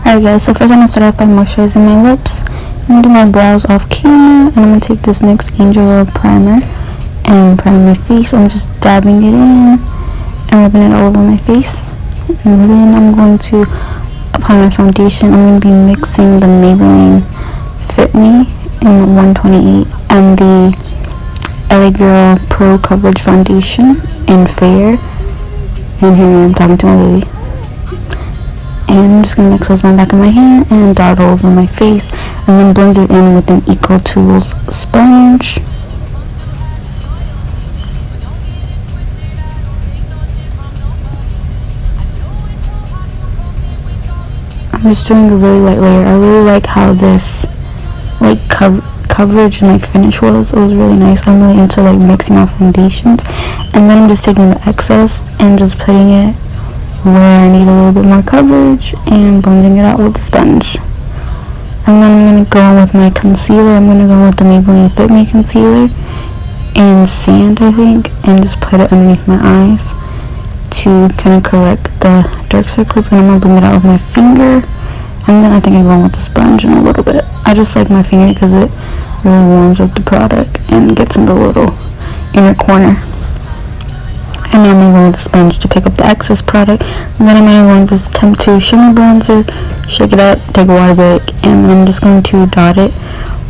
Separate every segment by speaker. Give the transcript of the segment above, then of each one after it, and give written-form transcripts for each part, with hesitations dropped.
Speaker 1: Alright guys, so first I'm going to start off by moisturizing my lips. I'm going to do my brows off camera, and I'm going to take this NYX Angel Veil primer and prime my face. I'm just dabbing it in and rubbing it all over my face. And then I'm going to apply my foundation. I'm going to be mixing the Maybelline Fit Me in 128 and the LA Girl Pro Coverage Foundation in Fair. And here I'm talking to my baby. And I'm just going to mix those on the back of my hand and dot all over my face, and then blend it in with an Eco Tools sponge. I'm just doing a really light layer. I really like how this like coverage and like finish was. It was really nice. I'm really into like mixing my foundations, and then I'm just taking the excess and just putting it where I need a little bit more coverage and blending it out with the sponge. And then I'm going to go in with my concealer. I'm going to go with the Maybelline Fit Me Concealer in Sand, I think, and just put it underneath my eyes to kind of correct the dark circles. And I'm going to blend it out with my finger, and then I think I'm going with the sponge in a little bit. I just like my finger because it really warms up the product and gets in the little inner corner. And now I'm going to go with the sponge to pick up the excess product. And then I'm going to go with this Temptu Shimmer bronzer, shake it up, take a water break, and then I'm just going to dot it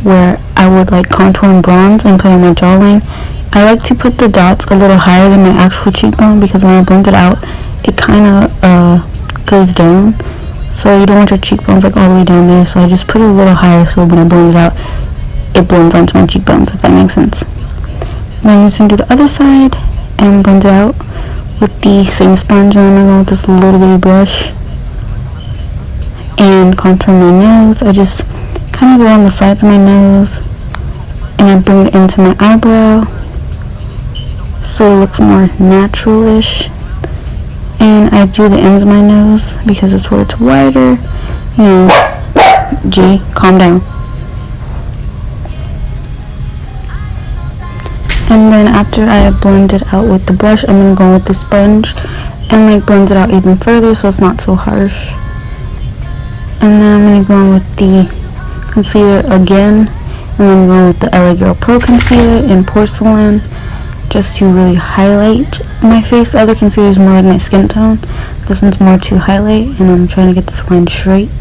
Speaker 1: where I would like contour and bronze and put on my jawline. I like to put the dots a little higher than my actual cheekbone because when I blend it out, it kind of goes down. So you don't want your cheekbones like all the way down there. So I just put it a little higher so when I blend it out, it blends onto my cheekbones, if that makes sense. Then I'm just going to do the other side and blend it out with the same sponge, and I'm going to go with this little bitty brush and contour my nose. I just kind of go on the sides of my nose and I bring it into my eyebrow so it looks more natural-ish, and I do the ends of my nose because it's where it's wider. You know, G, calm down. And then after I blend it out with the brush, I'm going to go with the sponge and like blend it out even further so it's not so harsh. And then I'm going to go with the concealer again, and then I'm going with the LA Girl Pro Concealer in Porcelain just to really highlight my face. The other concealer is more like my skin tone. This one's more to highlight, and I'm trying to get this line straight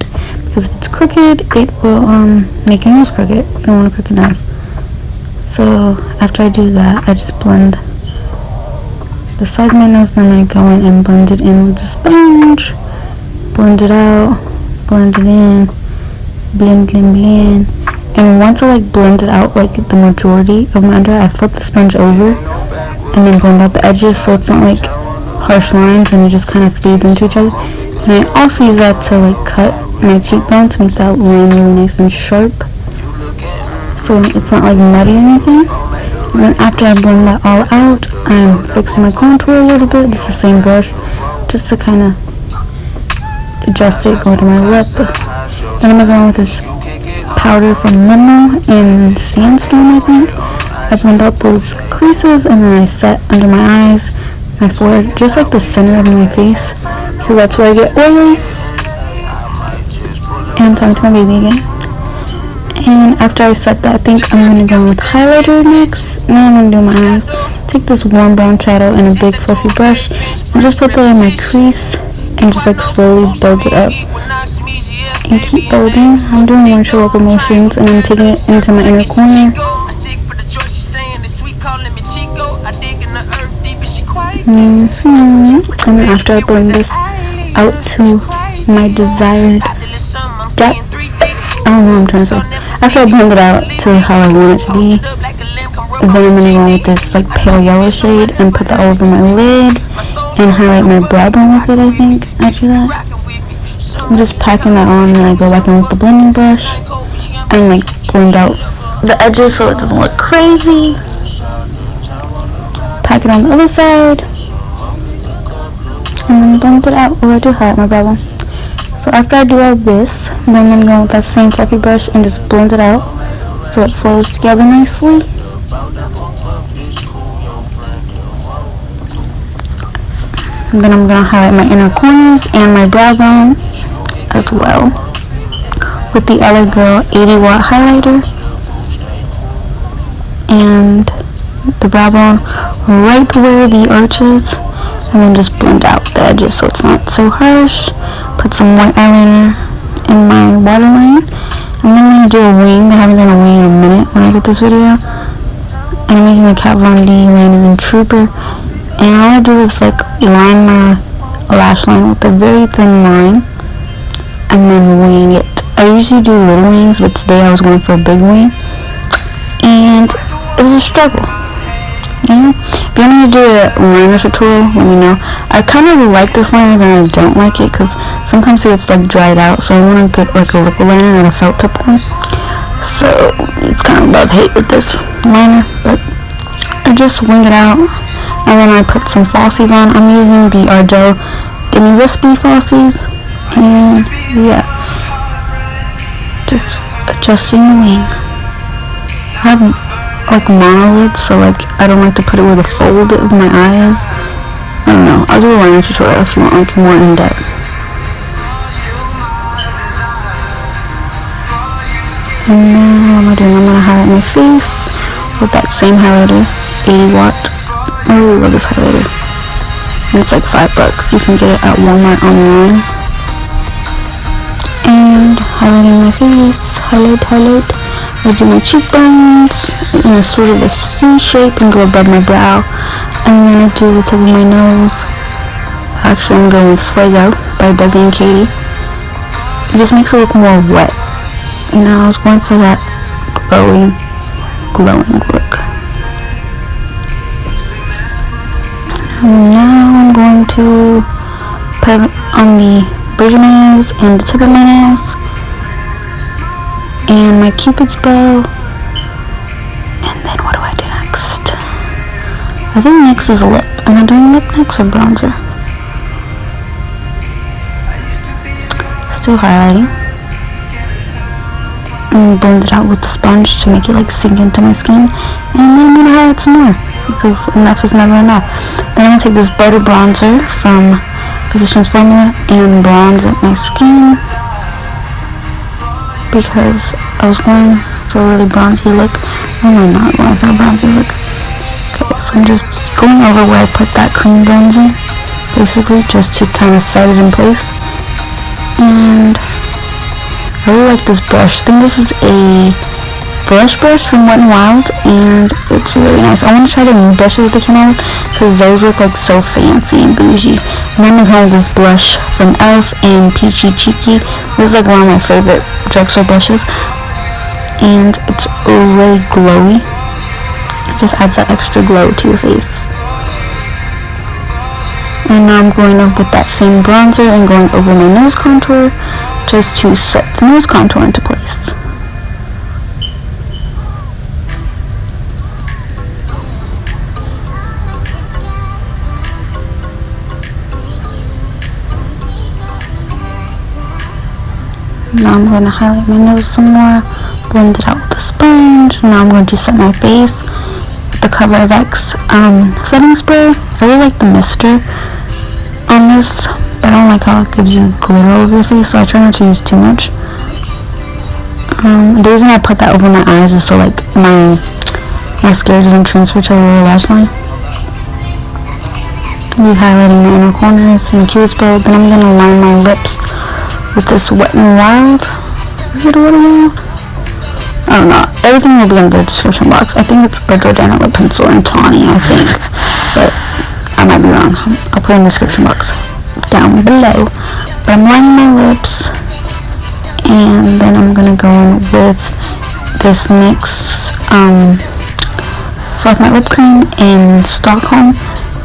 Speaker 1: because if it's crooked, it will make your nose crooked. You don't want a crooked nose. So after I do that, I just blend the sides of my nose, then I'm going to go in and blend it in with the sponge. Blend it out, blend it in, blend, blend, blend. And once I like blend it out, like the majority of my under eye, I flip the sponge over and then blend out the edges so it's not like harsh lines and it just kind of fades into each other. And I also use that to like cut my cheekbone to make that line really nice and sharp, so it's not like muddy or anything. And then after I blend that all out, I'm fixing my contour a little bit. This is the same brush just to kind of adjust it, go to my lip. Then I'm going to go with this powder from Memo in Sandstone, I think. I blend out those creases and then I set under my eyes, my forehead, just like the center of my face because that's where I get oily. And I'm talking to my baby again. And after I set that, I think I'm going to go with highlighter next. Now I'm going to do my eyes. Take this warm brown shadow and a big fluffy brush and just put that in my crease and just like slowly build it up. And keep building. I'm doing one show up motions and I'm taking it into my inner corner. And then after I blend this out to my desired depth, I don't know what I'm trying to say. After I blend it out to how I want it to be, then I'm going to go with this like pale yellow shade and put that all over my lid and highlight my brow bone with it, I think, after that. I'm just packing that on, and then I go back in with the blending brush and like blend out the edges so it doesn't look crazy. Pack it on the other side and then blend it out. Oh, I do highlight my brow bone. So after I do all this, then I'm going to go with that same fluffy brush and just blend it out so it flows together nicely. And then I'm going to highlight my inner corners and my brow bone as well. with the Other Girl 80-watt highlighter and the brow bone right where the arch is, and then just blend out the edges so it's not so harsh. Put some white eyeliner in my waterline, and then I'm going to do a wing. I haven't done a wing in a minute when I did this video, and I'm using the Kat Von D Linen Trooper, and all I do is like line my lash line with a very thin line and then wing it. I usually do little wings, but today I was going for a big wing, and it was a struggle, you know. If you want me to do a liner tutorial, let me know. I kind of like this liner, then I don't like it because sometimes it's like dried out, so I want to get like a liquid liner and a felt tip one. So it's kind of love-hate with this liner, but I just wing it out, and then I put some falsies on. I'm using the Ardell Demi Wispy falsies, and yeah, just adjusting the wing. I have like monolids, so like I don't like to put it where the fold of my eye is. I don't know. I'll do a liner tutorial if you want like more in depth. And then what am I doing? I'm gonna highlight my face with that same highlighter, 80-watt. I really love this highlighter. And it's like $5. You can get it at Walmart online. And highlighting my face, highlight. I do my cheekbones in a sort of a C shape and go above my brow. And then I do the tip of my nose. Actually, I'm going with Fuego by Desi and Katie. It just makes it look more wet. You know, I was going for that glowing look. And now I'm going to put on the bridge of my nose and the tip of my nose and my Cupid's bow. And then what do I do next? I think next is lip. Am I doing lip next or bronzer? Still highlighting. And blend it out with the sponge to make it like sink into my skin. And then I'm gonna highlight some more because enough is never enough. Then I'm gonna take this butter bronzer from Physicians Formula and bronze up my skin because I was going for a really bronzy look. I'm not going for a bronzy look. Okay, so I'm just going over where I put that cream bronzer, basically, just to kind of set it in place. And I really like this brush. I think this is a blush brush from Wet n Wild, and it's really nice. I want to try the new brushes that they came out with because those look like so fancy and bougie. And then I'm going with this blush from e.l.f. in Peachy Cheeky. This is like one of my favorite drugstore blushes, and it's really glowy. It just adds that extra glow to your face. And now I'm going up with that same bronzer and going over my nose contour just to set the nose contour into place. Now I'm going to highlight my nose some more, blend it out with a sponge. Now I'm going to set my face with the Cover FX setting spray. I really like the mister on this, but I don't like how it gives you glitter all over your face, so I try not to use too much. The reason I put that over my eyes is so like my mascara doesn't transfer to the lower lash line. I'll be highlighting the inner corners and the Cupid's bow. Then I'm going to line my lips with this Wet n Wild. Is it a Wet n Wild? I don't know. Everything will be in the description box. I think it's a Jordana lip pencil in tawny, I think, but I might be wrong. I'll put it in the description box down below. But I'm lining my lips, and then I'm gonna go in with this NYX Soft Matte Lip Cream in Stockholm.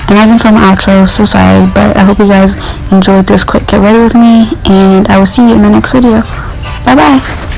Speaker 1: And I didn't film an outro, so sorry, but I hope you guys enjoyed this quick get ready with me, and I will see you in my next video. Bye bye.